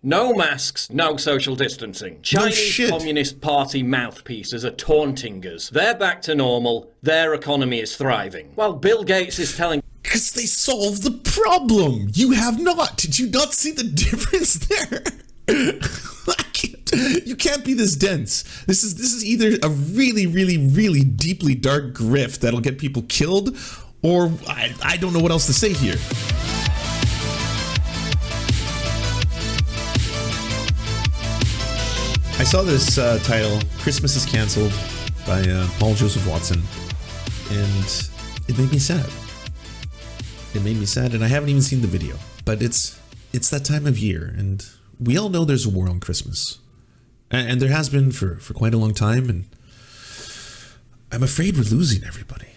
No masks, no social distancing. Chinese Communist Party mouthpieces are taunting us. They're back to normal, their economy is thriving. While Bill Gates is telling... Because they solved the problem! You have not! Did you not see the difference there? You can't be this dense. This is either a really, really, really deeply dark grift that'll get people killed, or I don't know what else to say here. I saw this title, Christmas is Cancelled, by Paul Joseph Watson, and it made me sad. It made me sad, and I haven't even seen the video, but it's that time of year, and we all know there's a war on Christmas. And there has been for quite a long time, and I'm afraid we're losing everybody.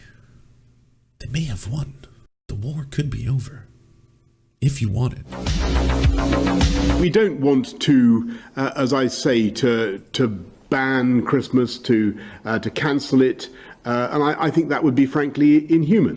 They may have won. The war could be over. If you want it. We don't want to, as I say, to ban Christmas, to cancel it, and I think that would be frankly inhuman.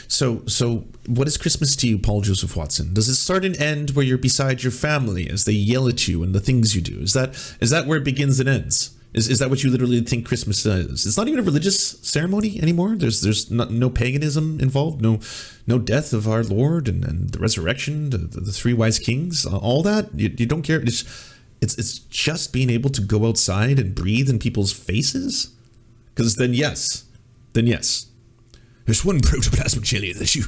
So what is Christmas to you, Paul Joseph Watson? Does it start and end where you're beside your family as they yell at you and the things you do? Is that where it begins and ends? Is that what you literally think Christmas is? It's not even a religious ceremony anymore. There's no paganism involved, no death of our Lord and the resurrection, the three wise kings, all that. You don't care. It's just being able to go outside and breathe in people's faces. Because then yes. There's one protoplasmic jelly that you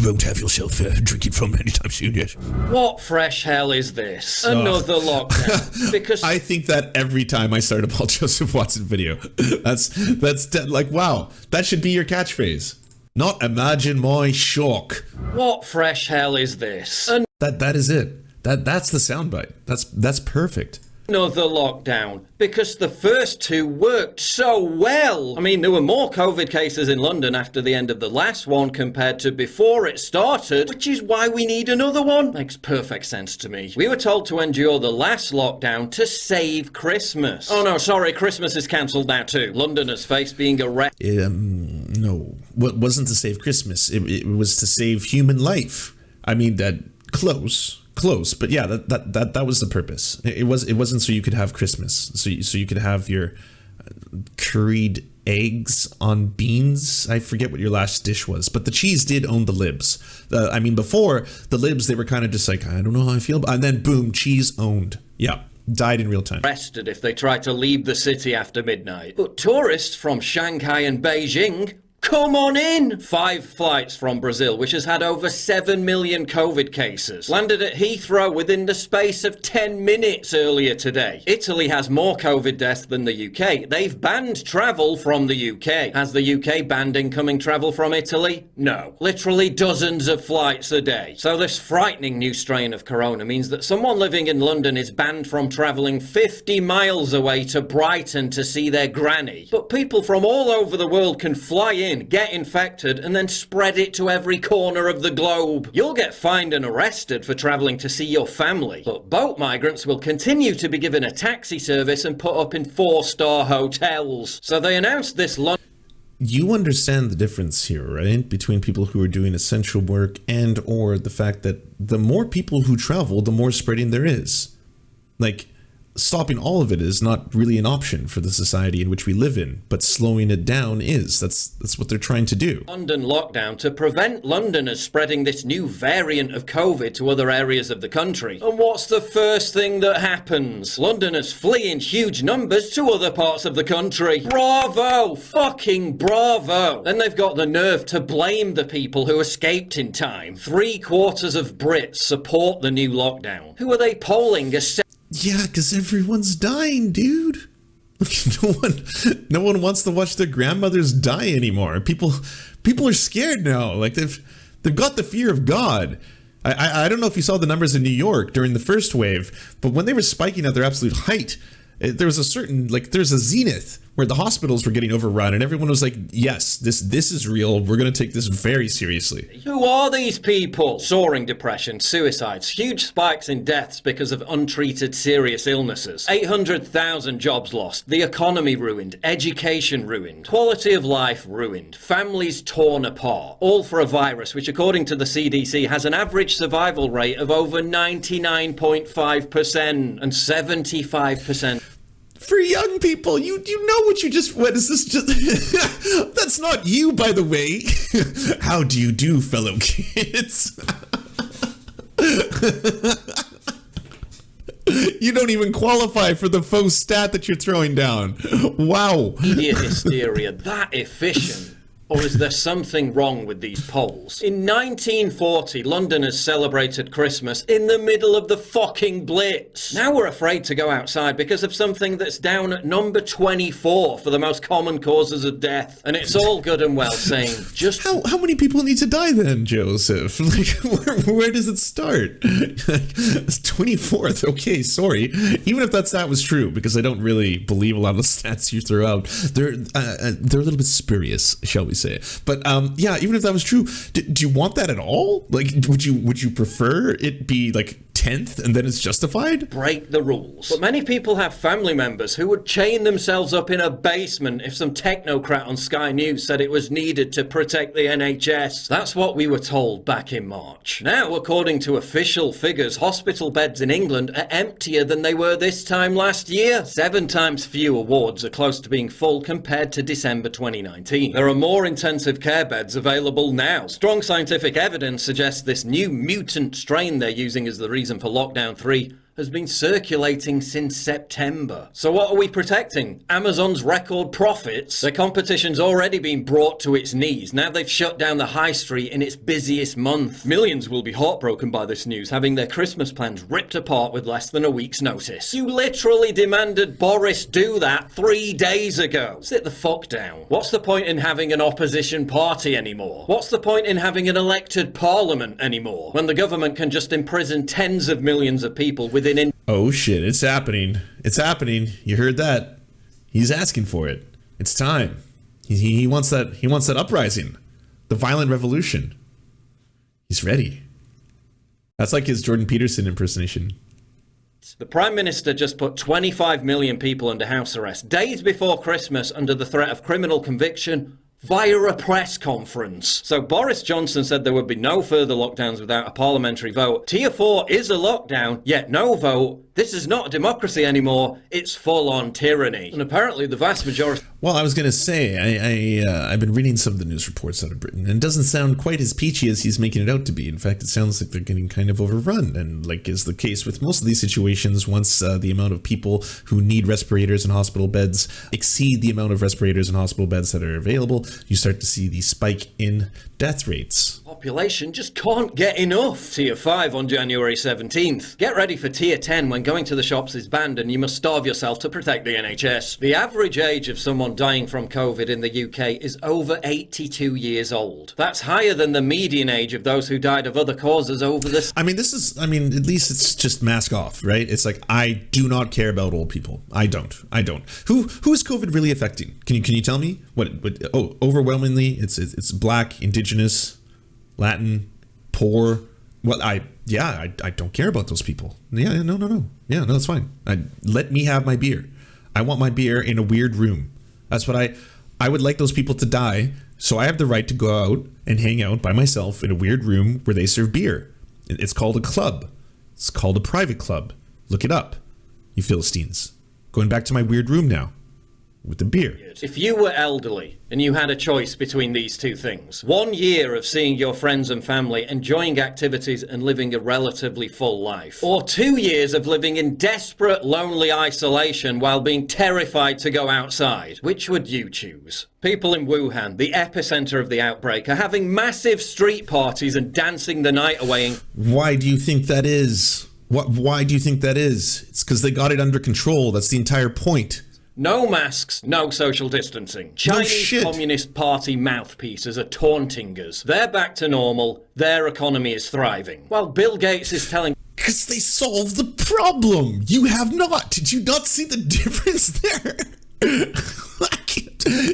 won't have yourself drinking from anytime soon, yes. What fresh hell is this? Another lockdown. Because I think that every time I start a Paul Joseph Watson video. That's like, wow, that should be your catchphrase. Not imagine my shock. What fresh hell is this? That is it. That's the soundbite. That's perfect. Another lockdown, because the first two worked so well. I mean, there were more COVID cases in London after the end of the last one compared to before it started, which is why we need another one. Makes perfect sense to me. We were told to endure the last lockdown to save Christmas. Oh no, sorry, Christmas is cancelled now too. Londoners face being arrested. No, it wasn't to save Christmas. It was to save human life. I mean, that close, but yeah, that was the purpose. It wasn't so you could have Christmas, so you could have your curried eggs on beans. I forget what your last dish was, but the cheese did own the libs. I mean, before the libs, they were kind of just like, I don't know how I feel, and then boom, cheese owned. Yeah. Died in real time. Arrested if they try to leave the city after midnight. But tourists from Shanghai and Beijing, come on in! 5 flights from Brazil, which has had over 7 million COVID cases, landed at Heathrow within the space of 10 minutes earlier today. Italy has more COVID deaths than the UK. They've banned travel from the UK. Has the UK banned incoming travel from Italy? No. Literally dozens of flights a day. So this frightening new strain of corona means that someone living in London is banned from travelling 50 miles away to Brighton to see their granny. But people from all over the world can fly in, get infected, and then spread it to every corner of the globe. You'll get fined and arrested for travelling to see your family. But boat migrants will continue to be given a taxi service and put up in 4-star hotels. So they announced this You understand the difference here, right? Between people who are doing essential work and or the fact that the more people who travel, the more spreading there is. Like, stopping all of it is not really an option for the society in which we live in, but slowing it down is. That's what they're trying to do. London lockdown to prevent Londoners spreading this new variant of COVID to other areas of the country. And what's the first thing that happens? Londoners flee in huge numbers to other parts of the country. Bravo! Fucking bravo! Then they've got the nerve to blame the people who escaped in time. 3/4 of Brits support the new lockdown. Who are they polling as... Yeah, because everyone's dying, dude. No one wants to watch their grandmothers die anymore. People are scared now. Like they've got the fear of God. I don't know if you saw the numbers in New York during the first wave, but when they were spiking at their absolute height, There was a certain, like, there's a zenith where the hospitals were getting overrun and everyone was like, yes, this is real. We're going to take this very seriously. Who are these people? Soaring depression, suicides, huge spikes in deaths because of untreated serious illnesses, 800,000 jobs lost, the economy ruined, education ruined, quality of life ruined, families torn apart, all for a virus which, according to the CDC, has an average survival rate of over 99.5% and 75%. For young people, you know what you just, what is this just, that's not you, by the way. How do you do, fellow kids? You don't even qualify for the faux stat that you're throwing down. Wow. Media hysteria that efficient. Or is there something wrong with these polls? In 1940, Londoners celebrated Christmas in the middle of the fucking Blitz. Now we're afraid to go outside because of something that's down at number 24 for the most common causes of death. And it's all good and well saying, just... How many people need to die then, Joseph? Like, where does it start? It's 24th. Okay, sorry. Even if that stat was true, because I don't really believe a lot of the stats you throw out. They're a little bit spurious, shall we say. But yeah, even if that was true, do you want that at all? Like, would you prefer it be like 10th and then it's justified? Break the rules. But many people have family members who would chain themselves up in a basement if some technocrat on Sky News said it was needed to protect the NHS. That's what we were told back in March. Now, according to official figures, hospital beds in England are emptier than they were this time last year. 7 times fewer wards are close to being full compared to December 2019. There are more intensive care beds available now. Strong scientific evidence suggests this new mutant strain they're using as the reason for lockdown 3 has been circulating since September. So what are we protecting? Amazon's record profits? Their competition's already been brought to its knees. Now they've shut down the high street in its busiest month. Millions will be heartbroken by this news, having their Christmas plans ripped apart with less than a week's notice. You literally demanded Boris do that 3 days ago. Sit the fuck down. What's the point in having an opposition party anymore? What's the point in having an elected parliament anymore, when the government can just imprison tens of millions of people within Oh shit, it's happening. It's happening. You heard that. He's asking for it. It's time. He wants that uprising. The violent revolution. He's ready. That's like his Jordan Peterson impersonation. The Prime Minister just put 25 million people under house arrest days before Christmas under the threat of criminal conviction via a press conference. So Boris Johnson said there would be no further lockdowns without a parliamentary vote. Tier 4 is a lockdown, yet no vote. This is not a democracy anymore, it's full-on tyranny. And apparently the vast majority... Well, I was going to say, I've been reading some of the news reports out of Britain, and it doesn't sound quite as peachy as he's making it out to be. In fact, it sounds like they're getting kind of overrun. And like is the case with most of these situations, once the amount of people who need respirators and hospital beds exceed the amount of respirators and hospital beds that are available, you start to see the spike in death rates. Population just can't get enough. Tier 5 on January 17th. Get ready for Tier 10 when going to the shops is banned and you must starve yourself to protect the NHS. The average age of someone dying from COVID in the UK is over 82 years old. That's higher than the median age of those who died of other causes over this. At least it's just mask off, right? It's like, I do not care about old people. I don't. Who is COVID really affecting? Can you tell me? Oh, overwhelmingly, it's Black, Indigenous, Latin, poor. Well, I don't care about those people. Yeah, no. Yeah, no, that's fine. Let me have my beer. I want my beer in a weird room. That's what I would like those people to die, so I have the right to go out and hang out by myself in a weird room where they serve beer. It's called a club. It's called a private club. Look it up, you Philistines. Going back to my weird room now. With the beer. If you were elderly and you had a choice between these two things, 1 year of seeing your friends and family, enjoying activities and living a relatively full life, or 2 years of living in desperate, lonely isolation while being terrified to go outside, which would you choose? People in Wuhan, the epicenter of the outbreak, are having massive street parties and dancing the night away. Why do you think that is? Why do you think that is? It's because they got it under control. That's the entire point. No masks, no social distancing. Chinese Communist Party mouthpieces are taunting us. They're back to normal. Their economy is thriving. While Bill Gates is telling... Because they solve the problem. You have not. Did you not see the difference there?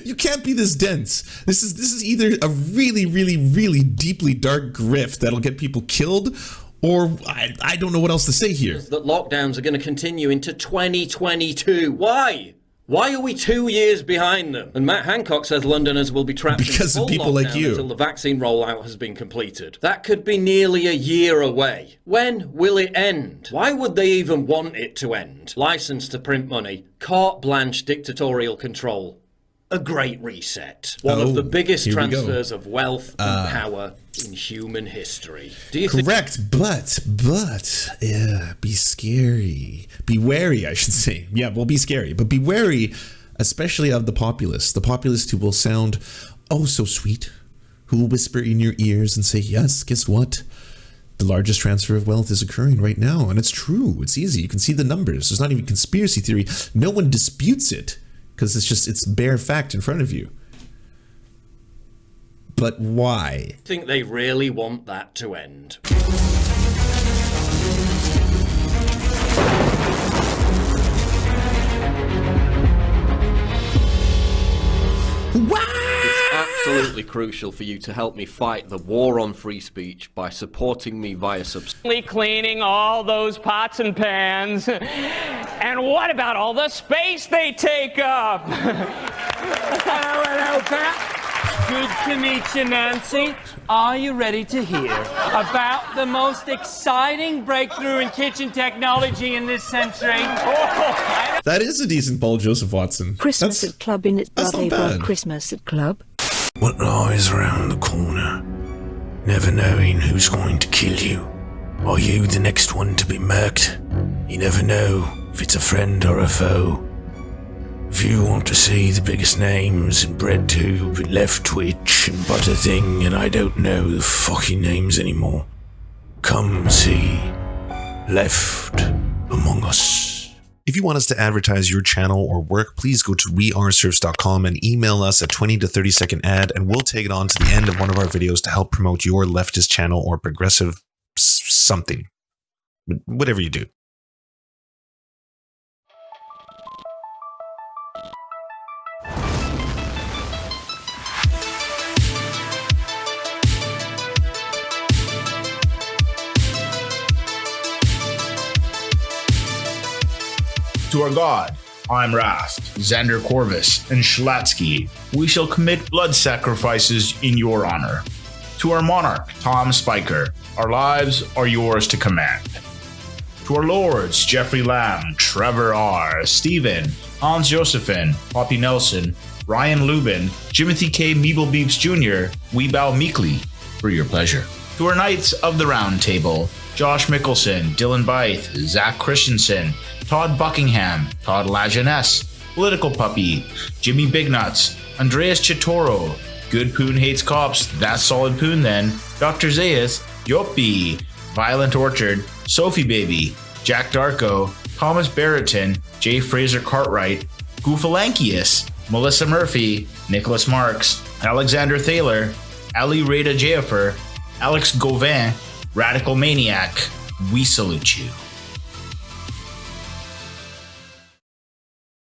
You can't be this dense. This is either a really, really, really deeply dark grift that'll get people killed, or I don't know what else to say here. That lockdowns are going to continue into 2022. Why? Why are we 2 years behind them? And Matt Hancock says Londoners will be trapped because in of people like you until the vaccine rollout has been completed. That could be nearly a year away. When will it end? Why would they even want it to end? License to print money, carte blanche dictatorial control. A great reset. One of the biggest transfers of wealth and power in human history. Do you correct, but be scary. Be wary, I should say. Yeah, well, be scary, but be wary, especially of the populist who will sound oh so sweet, who will whisper in your ears and say, yes, guess what? The largest transfer of wealth is occurring right now, and it's true. It's easy. You can see the numbers. There's not even conspiracy theory. No one disputes it. Because it's bare fact in front of you. But why? I think they really want that to end. It's absolutely crucial for you to help me fight the war on free speech by supporting me via cleaning all those pots and pans. And what about all the space they take up? Hello, Pat. Good to meet you, Nancy. Are you ready to hear about the most exciting breakthrough in kitchen technology in this century? That is a decent Paul Joseph Watson. Christmas at Club in its Brother Christmas at Club. What lies around the corner? Never knowing who's going to kill you. Are you the next one to be murked? You never know if it's a friend or a foe. If you want to see the biggest names in BreadTube and Left Twitch and Butterthing and I don't know the fucking names anymore, come see Left Among Us. If you want us to advertise your channel or work, please go to weareserfs.com and email us a 20 to 30 second ad, and we'll take it on to the end of one of our videos to help promote your leftist channel or progressive something. Whatever you do. To our God, I'm Rast, Xander Corvus, and Schlatsky, we shall commit blood sacrifices in your honor. To our monarch, Tom Spiker, our lives are yours to command. To our lords, Jeffrey Lamb, Trevor R., Stephen, Hans Josephine, Poppy Nelson, Ryan Lubin, Jimothy K. Meeblebeeps Jr., we bow meekly for your pleasure. To our knights of the round table, Josh Mickelson, Dylan Bythe, Zach Christensen, Todd Buckingham, Todd Lajeunesse, Political Puppy, Jimmy Bignuts, Andreas Chitoro, Good Poon Hates Cops, That's Solid Poon Then, Dr. Zayas, Yoppie, Violent Orchard, Sophie Baby, Jack Darko, Thomas Barretton, J. Fraser Cartwright, Goofalankius, Melissa Murphy, Nicholas Marks, Alexander Thaler, Ali Rada Jaffer, Alex Gauvin, Radical Maniac, we salute you.